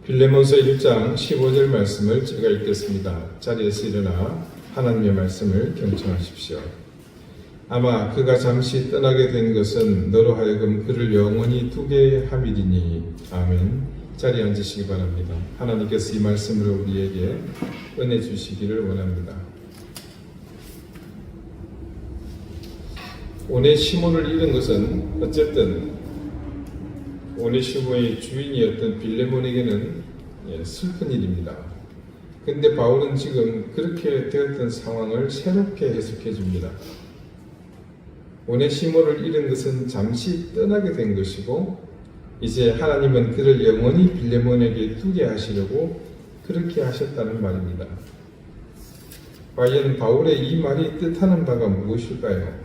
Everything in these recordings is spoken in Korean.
빌레몬서 1장 15절 말씀을 제가 읽겠습니다. 자리에서 일어나 하나님의 말씀을 경청하십시오. 아마 그가 잠시 떠나게 된 것은 너로 하여금 그를 영원히 두게 함이리니. 아멘. 자리에 앉으시기 바랍니다. 하나님께서 이 말씀으로 우리에게 은혜 주시기를 원합니다. 오네시모를 잃은 것은 어쨌든 오네시모의 주인이었던 빌레몬에게는 슬픈 일입니다. 근데 바울은 지금 그렇게 되었던 상황을 새롭게 해석해 줍니다. 오네시모를 잃은 것은 잠시 떠나게 된 것이고 이제 하나님은 그를 영원히 빌레몬에게 두게 하시려고 그렇게 하셨다는 말입니다. 과연 바울의 이 말이 뜻하는 바가 무엇일까요?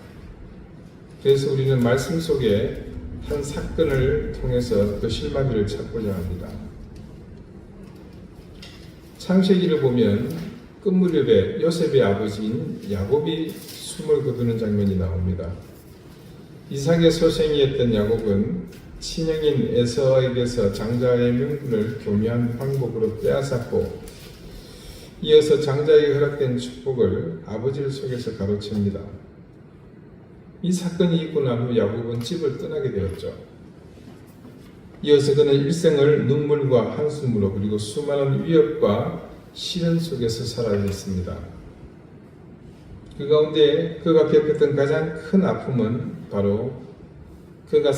그래서 우리는 말씀 속에 한 사건을 통해서 그 실마리를 찾고자 합니다. 창세기를 보면 끝무렵에 요셉의 아버지인 야곱이 숨을 거두는 장면이 나옵니다. 이삭의 소생이었던 야곱은 친형인 에서에게서 장자의 명분을 교묘한 방법으로 빼앗았고 이어서 장자에게 허락된 축복을 아버지를 속여서 가로챕니다. 이 사건이 있고 난 후 야곱은 집을 떠나게 되었죠. 이어서 그는 일생을 눈물과 한숨으로 그리고 수많은 위협과 시련 속에서 살아야 했습니다. 그 가운데 그가 겪었던 가장 큰 아픔은 바로 그가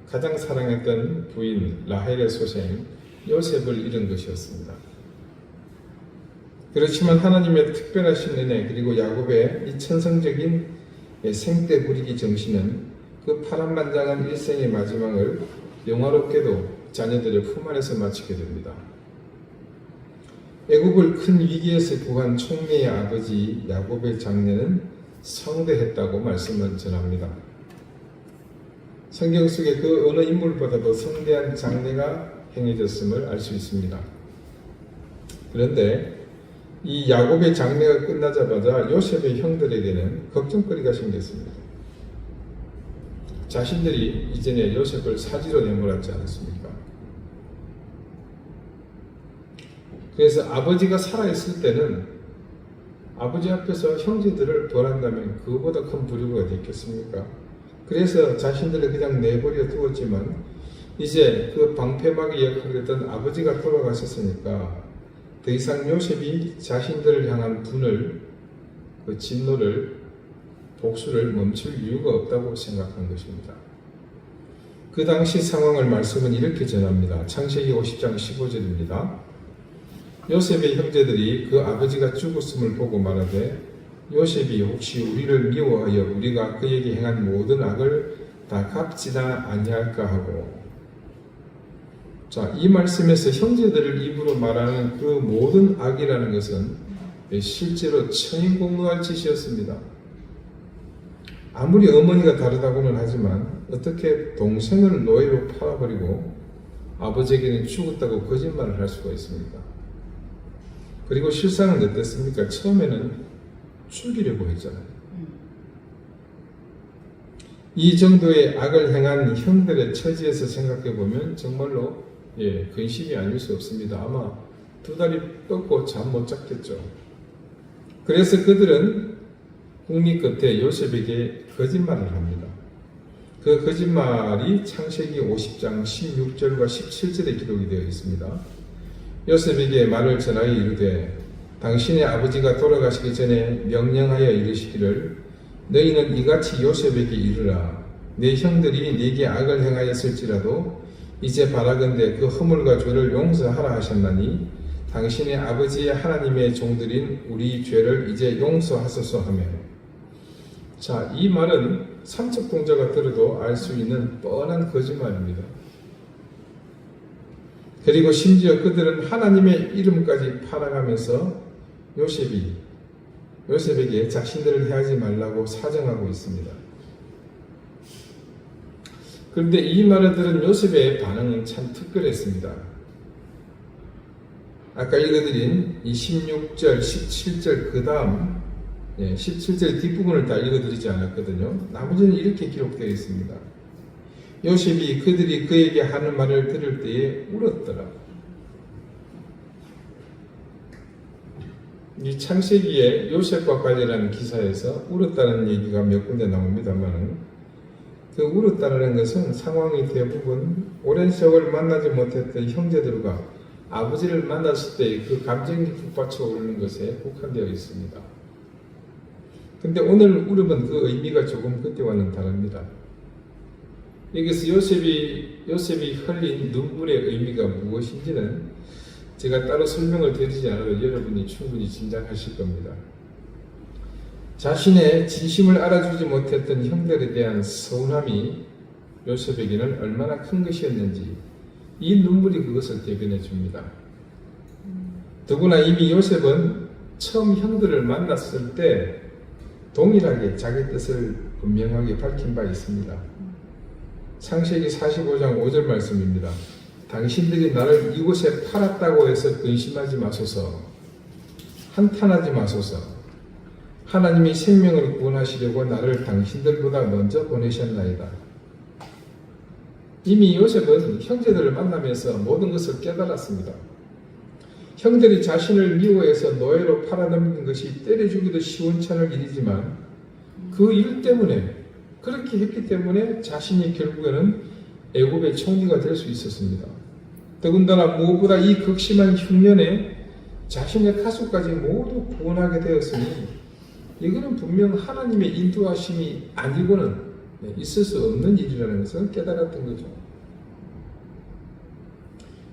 가장 사랑했던 부인 라헬의 소생 요셉을 잃은 것이었습니다. 그렇지만 하나님의 특별하신 은혜 그리고 야곱의 이 천성적인 생때 부리기 정신은 그 파란만장한 일생의 마지막을 영화롭게도 자녀들의 품 안에서 마치게 됩니다. 애굽을 큰 위기에서 구한 총리의 아버지 야곱의 장례는 성대했다고 말씀을 전합니다. 성경 속에 그 어느 인물보다도 성대한 장례가 행해졌음을 알 수 있습니다. 그런데 이 야곱의 장례가 끝나자마자 요셉의 형들에게는 걱정거리가 생겼습니다. 자신들이 이전에 요셉을 사지로 내몰았지 않았습니까? 그래서 아버지가 살아있을 때는 아버지 앞에서 형제들을 벌한다면 그거보다 큰 부류가 됐겠습니까? 그래서 자신들을 그냥 내버려 두었지만 이제 그 방패막이 역할을 했던 아버지가 돌아가셨으니까 더 이상 요셉이 자신들을 향한 분을, 그 진노를, 복수를 멈출 이유가 없다고 생각한 것입니다. 그 당시 상황을 말씀은 이렇게 전합니다. 창세기 50장 15절입니다. 요셉의 형제들이 그 아버지가 죽었음을 보고 말하되 요셉이 혹시 우리를 미워하여 우리가 그에게 행한 모든 악을 다 갚지나 아니할까 하고. 자, 이 말씀에서 형제들을 입으로 말하는 그 모든 악이라는 것은 실제로 천인공노할 짓이었습니다. 아무리 어머니가 다르다고는 하지만 어떻게 동생을 노예로 팔아버리고 아버지에게는 죽었다고 거짓말을 할 수가 있습니까? 그리고 실상은 어땠습니까? 처음에는 죽이려고 했잖아요. 이 정도의 악을 행한 형들의 처지에서 생각해보면 정말로 근심이 아닐 수 없습니다. 아마 두 다리 뻗고 잠 못 잤겠죠. 그래서 그들은 국리 끝에 요셉에게 거짓말을 합니다. 그 거짓말이 창세기 50장 16절과 17절에 기록이 되어 있습니다. 요셉에게 말을 전하여 이르되 당신의 아버지가 돌아가시기 전에 명령하여 이르시기를 너희는 이같이 요셉에게 이르라. 내 형들이 네게 악을 행하였을지라도 이제 바라건대 그 허물과 죄를 용서하라 하셨나니 당신의 아버지의 하나님의 종들인 우리 죄를 이제 용서하소서 하며. 자, 이 말은 삼척공자가 들어도 알 수 있는 뻔한 거짓말입니다. 그리고 심지어 그들은 하나님의 이름까지 팔아가면서 요셉에게 자신들을 해하지 말라고 사정하고 있습니다. 그런데 이 말을 들은 요셉의 반응은 참 특별했습니다. 아까 읽어드린 이 16절, 17절 그 다음 17절 뒷부분을 다 읽어드리지 않았거든요. 나머지는 이렇게 기록되어 있습니다. 요셉이 그들이 그에게 하는 말을 들을 때에 울었더라. 이 창세기에 요셉과 관련한 기사에서 울었다는 얘기가 몇 군데 나옵니다만 그 울었다는 것은 상황이 대부분 오랜 세월 만나지 못했던 형제들과 아버지를 만났을 때 그 감정이 북받쳐 오르는 것에 국한되어 있습니다. 근데 오늘 울음은 그 의미가 조금 그때와는 다릅니다. 여기서 요셉이 흘린 눈물의 의미가 무엇인지는 제가 따로 설명을 드리지 않아도 여러분이 충분히 짐작하실 겁니다. 자신의 진심을 알아주지 못했던 형들에 대한 서운함이 요셉에게는 얼마나 큰 것이었는지 이 눈물이 그것을 대변해 줍니다. 더구나 이미 요셉은 처음 형들을 만났을 때 동일하게 자기 뜻을 분명하게 밝힌 바 있습니다. 창세기 45장 5절 말씀입니다. 당신들이 나를 이곳에 팔았다고 해서 근심하지 마소서. 한탄하지 마소서. 하나님이 생명을 구원하시려고 나를 당신들보다 먼저 보내셨나이다. 이미 요셉은 형제들을 만나면서 모든 것을 깨달았습니다. 형들이 자신을 미워해서 노예로 팔아넘긴 것이 때려주기도 시원찮을 일이지만 그 일 때문에 그렇게 했기 때문에 자신이 결국에는 애굽의 총리가 될 수 있었습니다. 더군다나 무엇보다 이 극심한 흉년에 자신의 가족까지 모두 구원하게 되었으니 이거는 분명 하나님의 인도하심이 아니고는 있을 수 없는 일이라는 것을 깨달았던 거죠.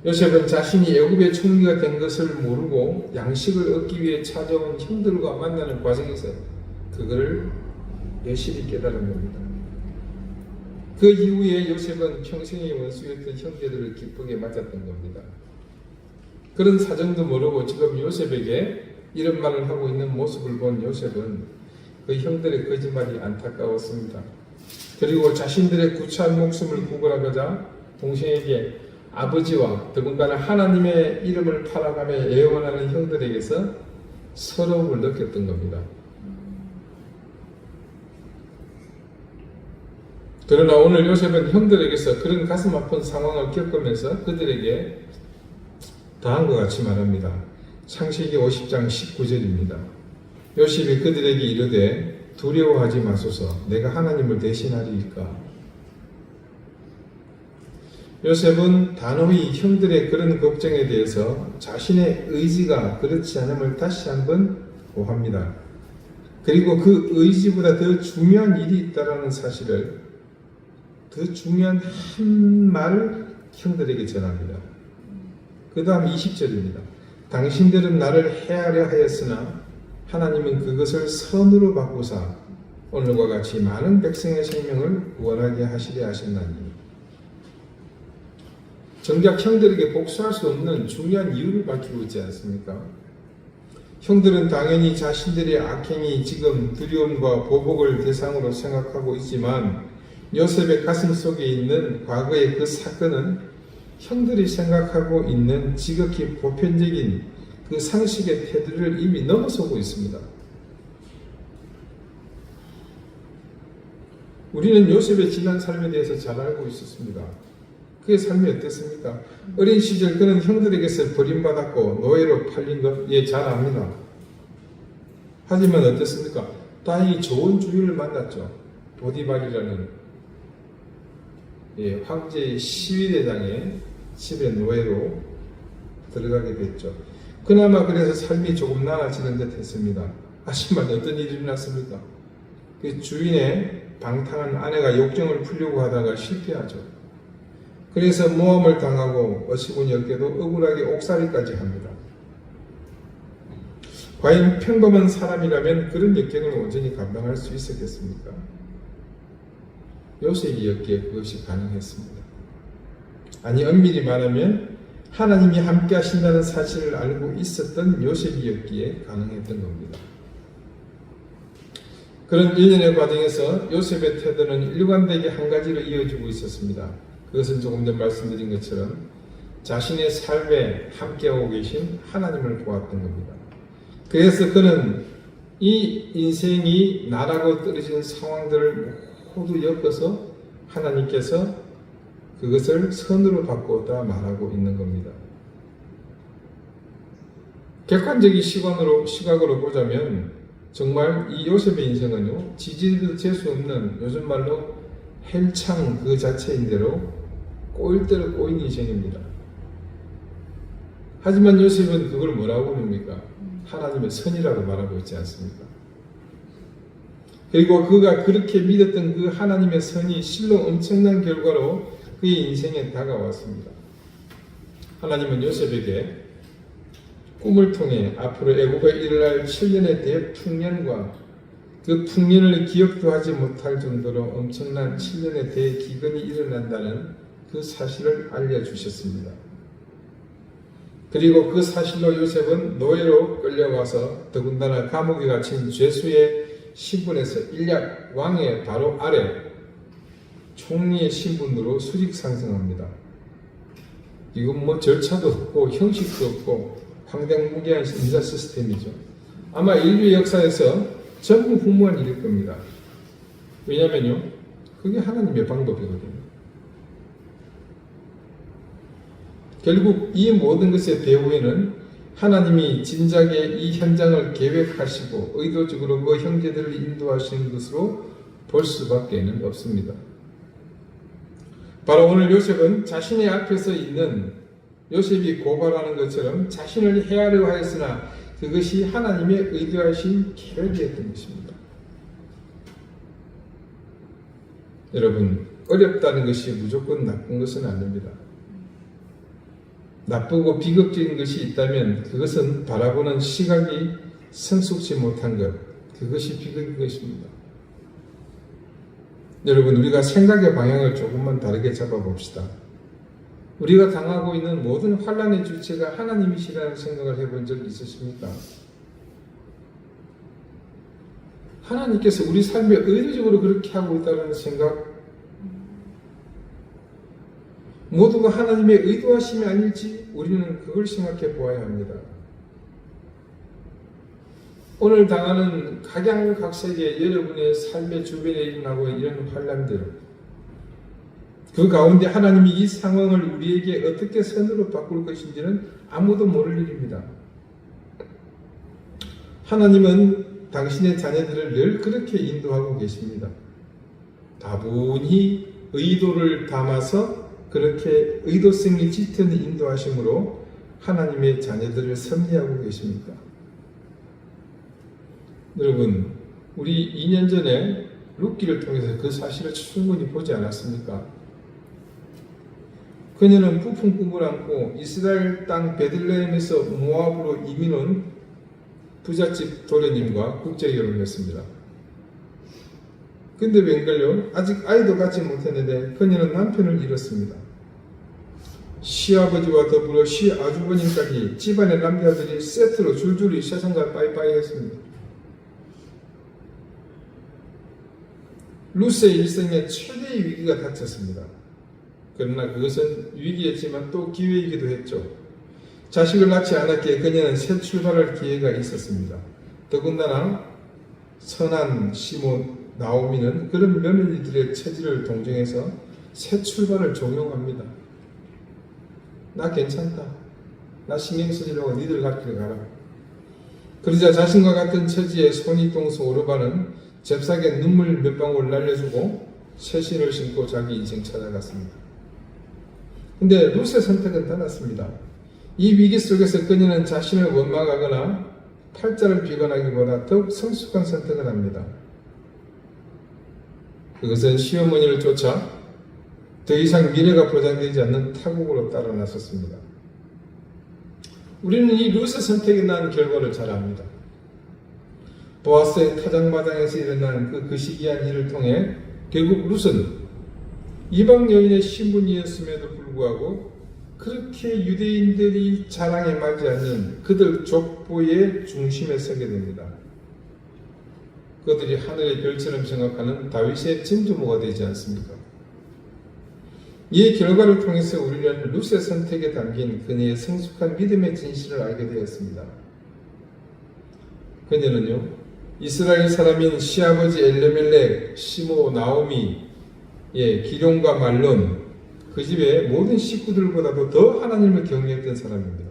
요셉은 자신이 애굽의 총리가 된 것을 모르고 양식을 얻기 위해 찾아온 형들과 만나는 과정에서 그거를 여실히 깨달은 겁니다. 그 이후에 요셉은 평생의 원수였던 형제들을 기쁘게 맞았던 겁니다. 그런 사정도 모르고 지금 요셉에게 이런 말을 하고 있는 모습을 본 요셉은 그 형들의 거짓말이 안타까웠습니다. 그리고 자신들의 구차한 목숨을 구걸하고자 동생에게 아버지와 더군다나 하나님의 이름을 팔아가며 예언하는 형들에게서 서러움을 느꼈던 겁니다. 그러나 오늘 요셉은 형들에게서 그런 가슴 아픈 상황을 겪으면서 그들에게 다음과 같이 말합니다. 창세기 50장 19절입니다. 요셉이 그들에게 이르되 두려워하지 마소서. 내가 하나님을 대신하리이까. 요셉은 단호히 형들의 그런 걱정에 대해서 자신의 의지가 그렇지 않음을 다시 한번 고합니다. 그리고 그 의지보다 더 중요한 일이 있다는 사실을 그 중요한 한 말을 형들에게 전합니다. 그 다음 20절입니다. 당신들은 나를 해하려 하였으나 하나님은 그것을 선으로 바꾸사 오늘과 같이 많은 백성의 생명을 구원하게 하시려 하셨나니. 정작 형들에게 복수할 수 없는 중요한 이유를 밝히고 있지 않습니까? 형들은 당연히 자신들의 악행이 지금 두려움과 보복을 대상으로 생각하고 있지만 요셉의 가슴 속에 있는 과거의 그 사건은 형들이 생각하고 있는 지극히 보편적인 그 상식의 테두리를 이미 넘어서고 있습니다. 우리는 요셉의 지난 삶에 대해서 잘 알고 있었습니다. 그의 삶이 어땠습니까? 어린 시절 그는 형들에게서 버림받았고 노예로 팔린 것 잘 압니다. 하지만 어땠습니까? 다행히 좋은 주인을 만났죠. 보디발이라는 황제의 시위대장의 집에 노예로 들어가게 됐죠. 그나마 그래서 삶이 조금 나아지는 듯 했습니다. 하지만 어떤 일이 일어났습니까? 그 주인의 방탕한 아내가 욕정을 풀려고 하다가 실패하죠. 그래서 모함을 당하고 어시군이 없게도 억울하게 옥살이까지 합니다. 과연 평범한 사람이라면 그런 역경을 온전히 감당할 수 있었겠습니까? 요셉이었기에 그것이 가능했습니다. 아니 엄밀히 말하면 하나님이 함께 하신다는 사실을 알고 있었던 요셉이었기에 가능했던 겁니다. 그런 일련의 과정에서 요셉의 태도는 일관되게 한 가지로 이어지고 있었습니다. 그것은 조금 전 말씀드린 것처럼 자신의 삶에 함께하고 계신 하나님을 보았던 겁니다. 그래서 그는 이 인생이 나라고 떨어지는 상황들을 모두 엮어서 하나님께서 그것을 선으로 바꾸었다 말하고 있는 겁니다. 객관적인 시각으로 보자면 정말 이 요셉의 인생은요, 지지도 재수 없는 요즘 말로 헬창 그 자체인대로 꼬일 대로 꼬인 인생입니다. 하지만 요셉은 그걸 뭐라고 부릅니까? 하나님의 선이라고 말하고 있지 않습니까? 그리고 그가 그렇게 믿었던 그 하나님의 선이 실로 엄청난 결과로 그의 인생에 다가왔습니다. 하나님은 요셉에게 꿈을 통해 앞으로 애국에 일어날 7년의 대풍년과 그 풍년을 기억도 하지 못할 정도로 엄청난 7년의 대기근이 일어난다는 그 사실을 알려주셨습니다. 그리고 그 사실로 요셉은 노예로 끌려와서 더군다나 감옥에 갇힌 죄수의 신분에서 일약 왕의 바로 아래 총리의 신분으로 수직 상승합니다. 이건 뭐 절차도 없고 형식도 없고 황당무계한 인사 시스템이죠. 아마 인류 역사에서 전부 후무한 일일 겁니다. 왜냐면요, 그게 하나님의 방법이거든요. 결국 이 모든 것의 배후에는 하나님이 진작에 이 현장을 계획하시고 의도적으로 그 형제들을 인도하시는 것으로 볼 수밖에 없습니다. 바로 오늘 요셉은 자신의 앞에서 있는 요셉이 고발하는 것처럼 자신을 해하려 하였으나 그것이 하나님의 의도하신 계획이었던 것입니다. 여러분, 어렵다는 것이 무조건 나쁜 것은 아닙니다. 나쁘고 비극적인 것이 있다면 그것은 바라보는 시각이 성숙지 못한 것, 그것이 비극인 것입니다. 여러분, 우리가 생각의 방향을 조금만 다르게 잡아봅시다. 우리가 당하고 있는 모든 환난의 주체가 하나님이시라는 생각을 해본 적 있으십니까? 하나님께서 우리 삶에 의도적으로 그렇게 하고 있다는 생각, 모두가 하나님의 의도하심이 아닐지 우리는 그걸 생각해 보아야 합니다. 오늘 당하는 각양각색의 여러분의 삶의 주변에 일어나고 이런 환난들, 그 가운데 하나님이 이 상황을 우리에게 어떻게 선으로 바꿀 것인지는 아무도 모를 일입니다. 하나님은 당신의 자녀들을 늘 그렇게 인도하고 계십니다. 다분히 의도를 담아서 그렇게 의도성이 짙은 인도하심으로 하나님의 자녀들을 섭리하고 계십니다. 여러분, 우리 2년 전에 룻기를 통해서 그 사실을 충분히 보지 않았습니까? 그녀는 부푼 꿈을 안고 이스라엘 땅 베들레헴에서 모압으로 이민 온 부잣집 도련님과 국제결혼을 했습니다. 근데 웬걸요? 아직 아이도 갖지 못했는데 그녀는 남편을 잃었습니다. 시아버지와 더불어 시아주버님까지 집안의 남자들이 세트로 줄줄이 세상과 빠이빠이 했습니다. 룻의 일생에 최대의 위기가 닥쳤습니다. 그러나 그것은 위기였지만 또 기회이기도 했죠. 자식을 낳지 않았기에 그녀는 새 출발할 기회가 있었습니다. 더군다나 선한 시몬 나오미는 그런 며느리들의 처지를 동정해서 새 출발을 종용합니다. 나 괜찮다. 나 신경 쓰지 말고 니들 갈 길 가라. 그러자 자신과 같은 처지의 손이동수 오르바는 잽싸게 눈물 몇 방울 날려주고 새 신을 신고 자기 인생 찾아갔습니다. 근데 룻의 선택은 달랐습니다. 이 위기 속에서 그녀는 자신을 원망하거나 팔자를 비관하기보다 더욱 성숙한 선택을 합니다. 그것은 시어머니를 쫓아 더 이상 미래가 보장되지 않는 타국으로 따라 나섰습니다. 우리는 이 룻의 선택에 난 결과를 잘 압니다. 보아스의 타작마당에서 일어난 그 거시기한 일을 통해 결국 룻은 이방 여인의 신분이었음에도 불구하고 그렇게 유대인들이 자랑에 맞지 않는 그들 족보의 중심에 서게 됩니다. 그들이 하늘의 별처럼 생각하는 다윗의 진주모가 되지 않습니까? 이 결과를 통해서 우리는 룻의 선택에 담긴 그녀의 성숙한 믿음의 진실을 알게 되었습니다. 그녀는요, 이스라엘 사람인 시아버지 엘레멜렉, 시모, 나오미, 기룡과 말론, 그 집의 모든 식구들보다도 더 하나님을 경외했던 사람입니다.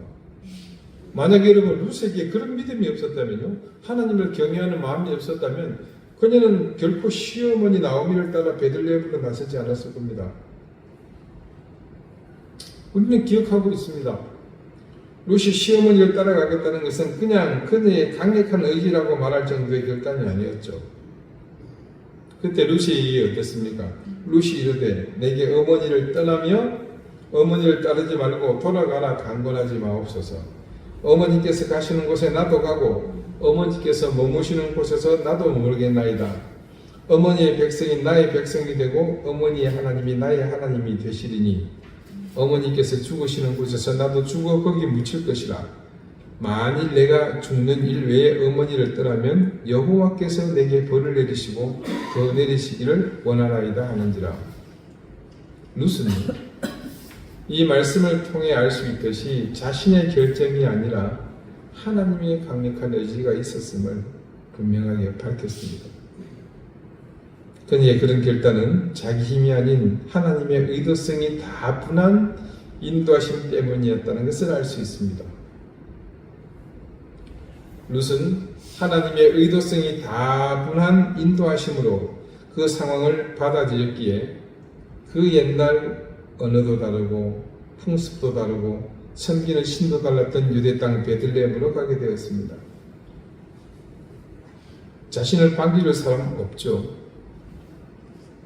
만약에 여러분 루스에게 그런 믿음이 없었다면요, 하나님을 경외하는 마음이 없었다면 그녀는 결코 시어머니 나오미를 따라 베들레헴으로 나서지 않았을 겁니다. 우리는 기억하고 있습니다. 루시 시어머니를 따라가겠다는 것은 그냥 그녀의 강력한 의지라고 말할 정도의 결단이 아니었죠. 그때 루시 어땠습니까? 루시 이르되 내게 어머니를 떠나며 어머니를 따르지 말고 돌아가라 강권하지 마옵소서. 어머니께서 가시는 곳에 나도 가고 어머니께서 머무시는 곳에서 나도 머물겠나이다. 어머니의 백성이 나의 백성이 되고 어머니의 하나님이 나의 하나님이 되시리니 어머니께서 죽으시는 곳에서 나도 죽어 거기 묻힐 것이라. 만일 내가 죽는 일 외에 어머니를 떠나면 여호와께서 내게 벌을 내리시고 더 내리시기를 원하나이다 하는지라. 루스는 이 말씀을 통해 알 수 있듯이 자신의 결정이 아니라 하나님의 강력한 의지가 있었음을 분명하게 밝혔습니다. 그녀의 그런 결단은 자기 힘이 아닌 하나님의 의도성이 다분한 인도하심 때문이었다는 것을 알 수 있습니다. 룻은 하나님의 의도성이 다분한 인도하심으로 그 상황을 받아들였기에 그 옛날 언어도 다르고 풍습도 다르고 섬기는 신도 달랐던 유대 땅 베들레헴으로 가게 되었습니다. 자신을 반기를 사람 없죠.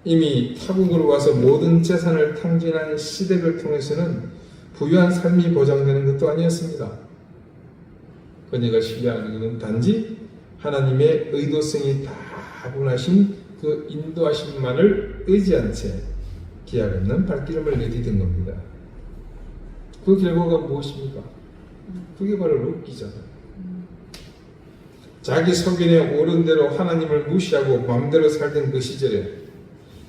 이미 타국으로 와서 모든 재산을 탕진한 시댁을 통해서는 부유한 삶이 보장되는 것도 아니었습니다. 그녀가 신뢰하는 것은 단지 하나님의 의도성이 다분하신 그 인도하심만을 의지한 채 기약 없는 발걸음을 내디딘 겁니다. 그 결과가 무엇입니까? 그게 바로 룻기잖아요. 자기 소견에 옳은 대로 하나님을 무시하고 마음대로 살던 그 시절에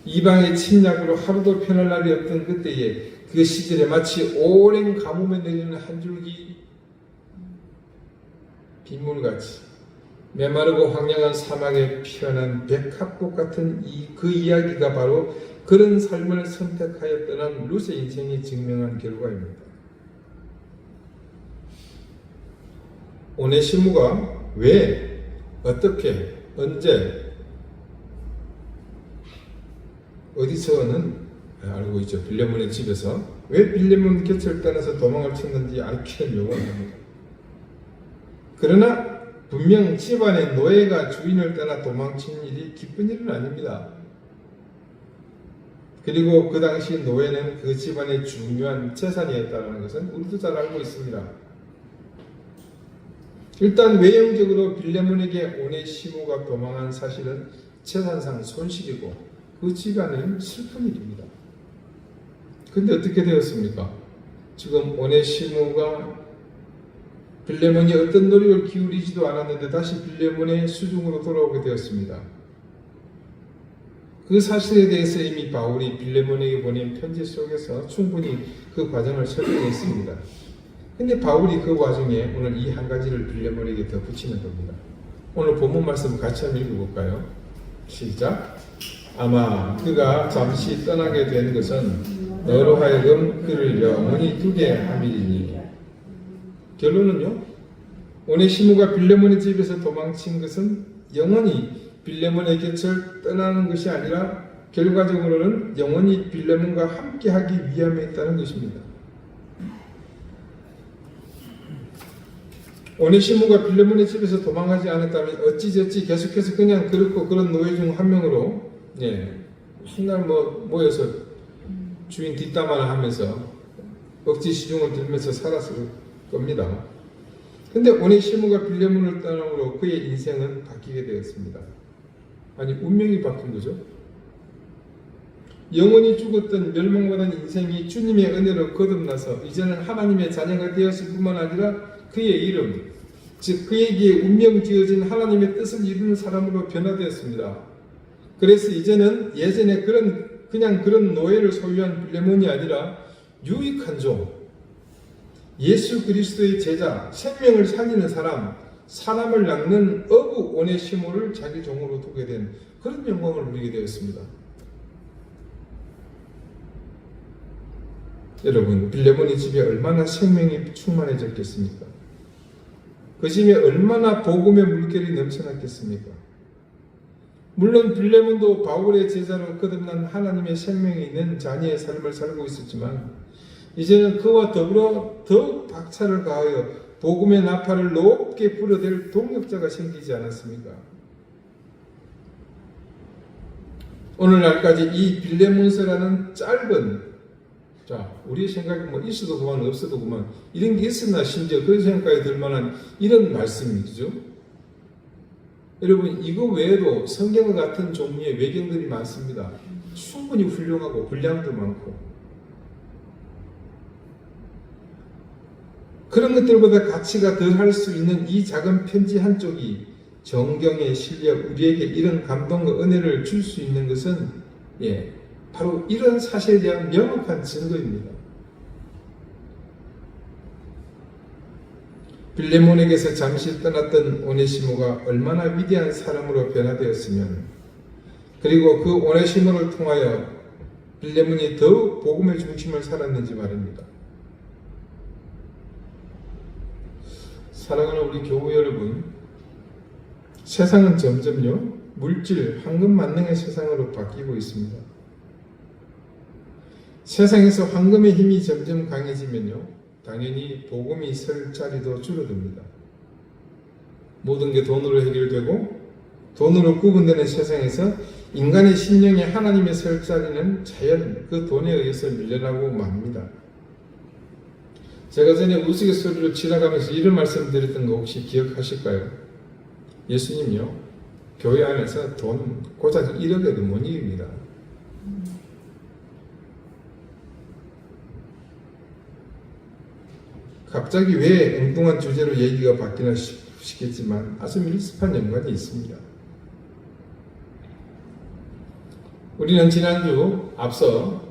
이방의 침략으로 하루도 편할 날이 없던 그때에 그 시절에 마치 오랜 가뭄에 내리는 한 줄기 빗물같이 메마르고 황량한 사막에 피어난 백합꽃 같은 그 이야기가 바로 그런 삶을 선택하여 떠난 룻의 인생이 증명한 결과입니다. 오네시모가 왜, 어떻게, 언제, 어디서는 알고 있죠. 빌레몬의 집에서 왜 빌레몬 곁을 떠나서 도망을 쳤는지 알기는 요구합니다. 그러나 분명 집안의 노예가 주인을 떠나 도망친 일이 기쁜 일은 아닙니다. 그리고 그 당시 노예는 그 집안의 중요한 재산이었다는 것은 우리도 잘 알고 있습니다. 일단 외형적으로 빌레몬에게 오네시모가 도망한 사실은 재산상 손실이고 그 집안은 슬픈 일입니다. 근데 어떻게 되었습니까? 지금 오네시모가 빌레몬이 어떤 노력을 기울이지도 않았는데 다시 빌레몬의 수중으로 돌아오게 되었습니다. 그 사실에 대해서 이미 바울이 빌레몬에게 보낸 편지 속에서 충분히 그 과정을 설명했습니다. 근데 바울이 그 와중에 오늘 이 한 가지를 빌레몬에게 덧붙이는 겁니다. 오늘 본문 말씀 같이 한번 읽어볼까요? 시작! 아마 그가 잠시 떠나게 된 것은 너로 하여금 그를 영원히 두게 함이리니. 결론은요, 오네시모가 빌레몬의 집에서 도망친 것은 영원히 빌레몬의 곁을 떠나는 것이 아니라 결과적으로는 영원히 빌레몬과 함께하기 위함에 있다는 것입니다. 오네시모가 빌레몬의 집에서 도망가지 않았다면 어찌저찌 계속해서 그냥 그렇고 그런 노예 중 한 명으로 맨날 모여서 주인 뒷담화를 하면서 억지 시중을 들면서 살았을 겁니다. 근데 오네시모가 빌레몬을 떠남으로 그의 인생은 바뀌게 되었습니다. 아니, 운명이 바뀐 거죠. 영원히 죽었던 멸망받은 인생이 주님의 은혜로 거듭나서 이제는 하나님의 자녀가 되었을 뿐만 아니라 그의 이름, 즉 그에게 운명 지어진 하나님의 뜻을 이루는 사람으로 변화되었습니다. 그래서 이제는 예전에 그냥 그런 노예를 소유한 빌레몬이 아니라 유익한 종, 예수 그리스도의 제자, 생명을 살리는 사람, 사람을 낚는 어부 오네시모를 자기 종으로 두게 된 그런 영광을 누리게 되었습니다. 여러분, 빌레몬의 집에 얼마나 생명이 충만해졌겠습니까? 그 집에 얼마나 복음의 물결이 넘쳐났겠습니까? 물론 빌레몬도 바울의 제자로 거듭난 하나님의 생명이 있는 자녀의 삶을 살고 있었지만 이제는 그와 더불어 더욱 박차를 가하여 복음의 나팔을 높게 불어댈 동력자가 생기지 않았습니까? 오늘날까지 이 빌레몬서라는 짧은, 우리의 생각이 뭐 있어도 그만 없어도 그만 이런 게 있었나 심지어 그런 생각이 들 만한 이런 말씀이죠. 여러분, 이거 외에도 성경과 같은 종류의 외경들이 많습니다. 충분히 훌륭하고 분량도 많고 그런 것들보다 가치가 더 할 수 있는 이 작은 편지 한쪽이 정경에 실려 우리에게 이런 감동과 은혜를 줄 수 있는 것은 바로 이런 사실에 대한 명확한 증거입니다. 빌레몬에게서 잠시 떠났던 오네시모가 얼마나 위대한 사람으로 변화되었으면, 그리고 그 오네시모를 통하여 빌레몬이 더욱 복음의 중심을 살았는지 말입니다. 사랑하는 우리 교우 여러분, 세상은 점점요 물질, 황금 만능의 세상으로 바뀌고 있습니다. 세상에서 황금의 힘이 점점 강해지면요 당연히 복음이 설 자리도 줄어듭니다. 모든 게 돈으로 해결되고 돈으로 구분되는 세상에서 인간의 심령에 하나님의 설 자리는 자연 그 돈에 의해서 밀려나고 맙니다. 제가 전에 우스갯소리로 지나가면서 이런 말씀 드렸던 거 혹시 기억하실까요? 예수님요 교회 안에서 돈 고작 1억에도 못 이깁니다. 갑자기 왜 엉뚱한 주제로 얘기가 바뀌나 싶겠지만 아주 밀접한 연관이 있습니다. 우리는 지난주 앞서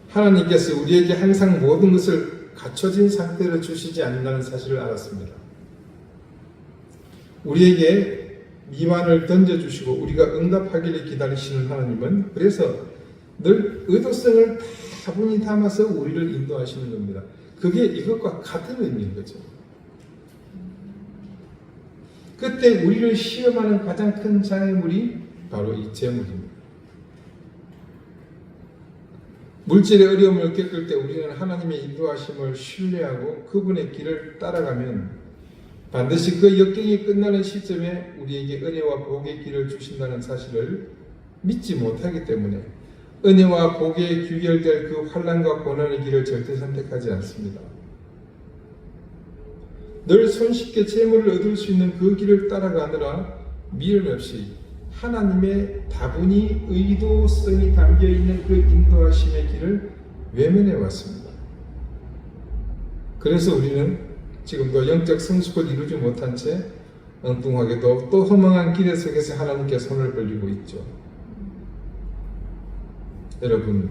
하나님께서 우리에게 항상 모든 것을 갖춰진 상태로 주시지 않는다는 사실을 알았습니다. 우리에게 미완을 던져주시고 우리가 응답하기를 기다리시는 하나님은 그래서 늘 의도성을 다분히 담아서 우리를 인도하시는 겁니다. 그게 이것과 같은 의미인 거죠. 그때 우리를 시험하는 가장 큰 장애물이 바로 이 재물입니다. 물질의 어려움을 겪을 때 우리는 하나님의 인도하심을 신뢰하고 그분의 길을 따라가면 반드시 그 역경이 끝나는 시점에 우리에게 은혜와 복의 길을 주신다는 사실을 믿지 못하기 때문에 은혜와 복에 귀결될 그 환난과 고난의 길을 절대 선택하지 않습니다. 늘 손쉽게 재물을 얻을 수 있는 그 길을 따라가느라 미련 없이 하나님의 다분히 의도성이 담겨있는 그 인도하심의 길을 외면해 왔습니다. 그래서 우리는 지금도 영적 성숙을 이루지 못한 채 엉뚱하게도 또 허망한 길 속에서 하나님께 손을 벌리고 있죠. 여러분,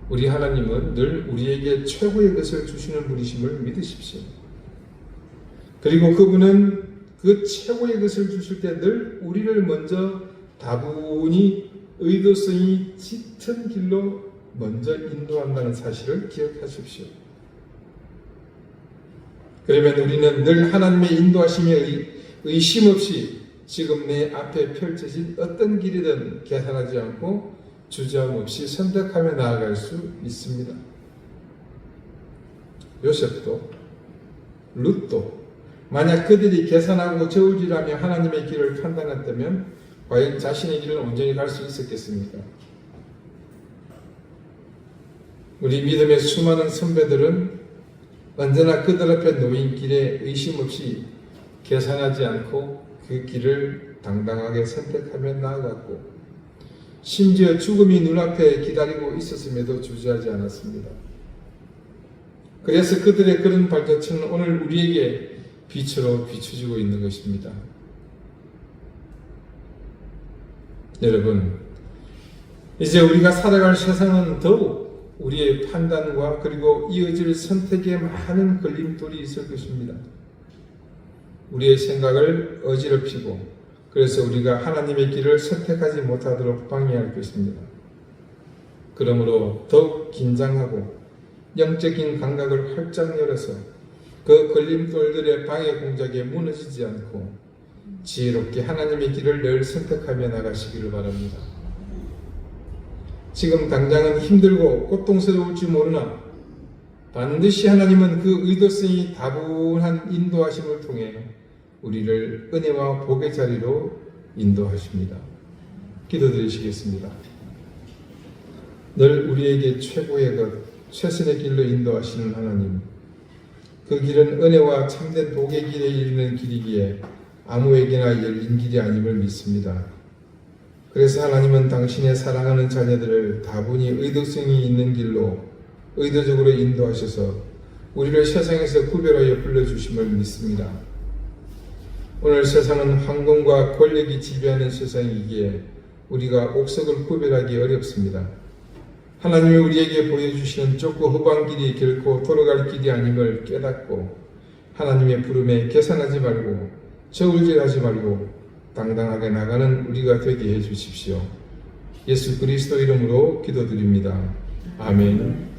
우리 하나님은 늘 우리에게 최고의 것을 주시는 분이심을 믿으십시오. 그리고 그분은 그 최고의 것을 주실 때 늘 우리를 먼저 다분히 의도성이 짙은 길로 먼저 인도한다는 사실을 기억하십시오. 그러면 우리는 늘 하나님의 인도하심에 의심 없이 지금 내 앞에 펼쳐진 어떤 길이든 계산하지 않고 주저함 없이 선택하며 나아갈 수 있습니다. 요셉도 룻도 만약 그들이 계산하고 저울질하며 하나님의 길을 판단했다면 과연 자신의 길을 온전히 갈 수 있었겠습니까? 우리 믿음의 수많은 선배들은 언제나 그들 앞에 놓인 길에 의심 없이 계산하지 않고 그 길을 당당하게 선택하며 나아갔고 심지어 죽음이 눈앞에 기다리고 있었음에도 주저하지 않았습니다. 그래서 그들의 그런 발자취는 오늘 우리에게 빛으로 비춰지고 있는 것입니다. 여러분, 이제 우리가 살아갈 세상은 더욱 우리의 판단과 그리고 이어질 선택에 많은 걸림돌이 있을 것입니다. 우리의 생각을 어지럽히고 그래서 우리가 하나님의 길을 선택하지 못하도록 방해할 것입니다. 그러므로 더욱 긴장하고 영적인 감각을 활짝 열어서 그 걸림돌들의 방해 공작에 무너지지 않고 지혜롭게 하나님의 길을 늘 선택하며 나가시기를 바랍니다. 지금 당장은 힘들고 고통스러울지 모르나 반드시 하나님은 그 의도성이 다분한 인도하심을 통해 우리를 은혜와 복의 자리로 인도하십니다. 기도드리시겠습니다. 늘 우리에게 최고의 것, 최선의 길로 인도하시는 하나님, 그 길은 은혜와 참된 복의 길에 이르는 길이기에 아무에게나 열린 길이 아님을 믿습니다. 그래서 하나님은 당신의 사랑하는 자녀들을 다분히 의도성이 있는 길로 의도적으로 인도하셔서 우리를 세상에서 구별하여 불러주심을 믿습니다. 오늘 세상은 황금과 권력이 지배하는 세상이기에 우리가 옥석을 구별하기 어렵습니다. 하나님이 우리에게 보여주시는 좁고 험한 길이 결코 돌아갈 길이 아님을 깨닫고 하나님의 부름에 계산하지 말고 저울질하지 말고 당당하게 나가는 우리가 되게 해주십시오. 예수 그리스도 이름으로 기도드립니다. 아멘.